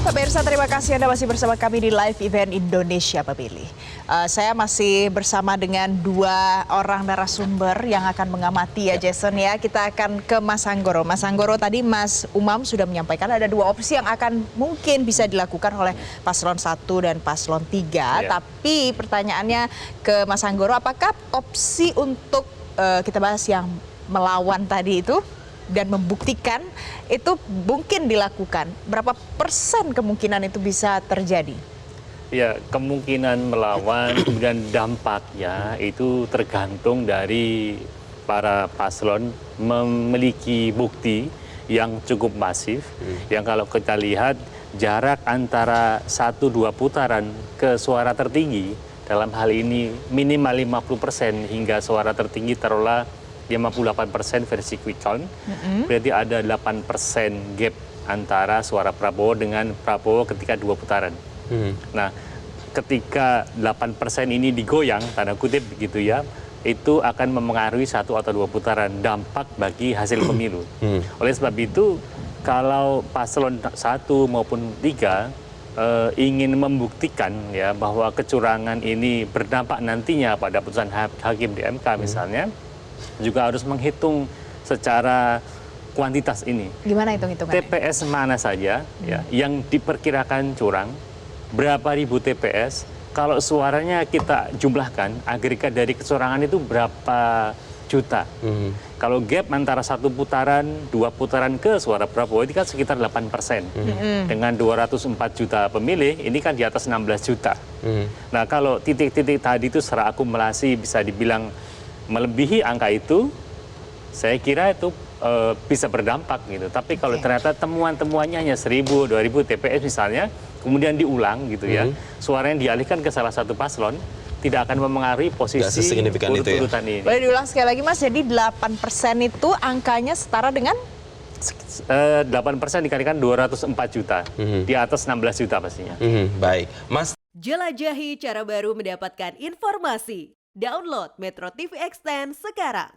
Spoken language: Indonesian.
Pemirsa, terima kasih Anda masih bersama kami di live event Indonesia Pemilih. Saya masih bersama dengan dua orang narasumber yang akan mengamati ya Jason ya. Kita akan ke Mas Anggoro. Mas Anggoro, tadi Mas Umam sudah menyampaikan ada dua opsi yang akan mungkin bisa dilakukan oleh paslon 1 dan paslon 3. Tapi pertanyaannya ke Mas Anggoro, apakah opsi untuk kita bahas yang melawan tadi itu dan membuktikan itu mungkin dilakukan? Berapa persen kemungkinan itu bisa terjadi? Ya, kemungkinan melawan dan dampaknya itu tergantung dari para paslon memiliki bukti yang cukup masif. Yang kalau kita lihat jarak antara 1-2 putaran ke suara tertinggi, dalam hal ini minimal 50% hingga suara tertinggi taruhlah 58% versi quick count, berarti ada 8% gap antara suara Prabowo dengan Prabowo ketika 2 putaran. Nah, ketika 8% ini digoyang, tanda kutip begitu ya, itu akan memengaruhi 1 atau 2 putaran dampak bagi hasil pemilu. Oleh sebab itu, kalau paslon 1 maupun 3 ingin membuktikan ya bahwa kecurangan ini berdampak nantinya pada putusan hakim di MK misalnya, juga harus menghitung secara kuantitas ini. Gimana hitung-hitungannya? TPS mana saja ya, yang diperkirakan curang, berapa ribu TPS, kalau suaranya kita jumlahkan, agregat dari kecurangan itu berapa juta. Kalau gap antara 1 putaran, 2 putaran ke suara Prabowo itu kan sekitar 8%. Dengan 204 juta pemilih, ini kan di atas 16 juta. Nah, kalau titik-titik tadi itu secara akumulasi bisa dibilang melebihi angka itu, saya kira itu bisa berdampak gitu. Tapi kalau ternyata temuan-temuannya hanya 1.000, 2.000 TPS misalnya, kemudian diulang gitu ya, suaranya dialihkan ke salah satu paslon, tidak akan memengaruhi posisi urut-urutan ini. Boleh diulang sekali lagi Mas, jadi 8% itu angkanya setara dengan? 8% dikalikan 204 juta, di atas 16 juta pastinya. Baik, Mas. Jelajahi cara baru mendapatkan informasi. Download Metro TV Extend sekarang.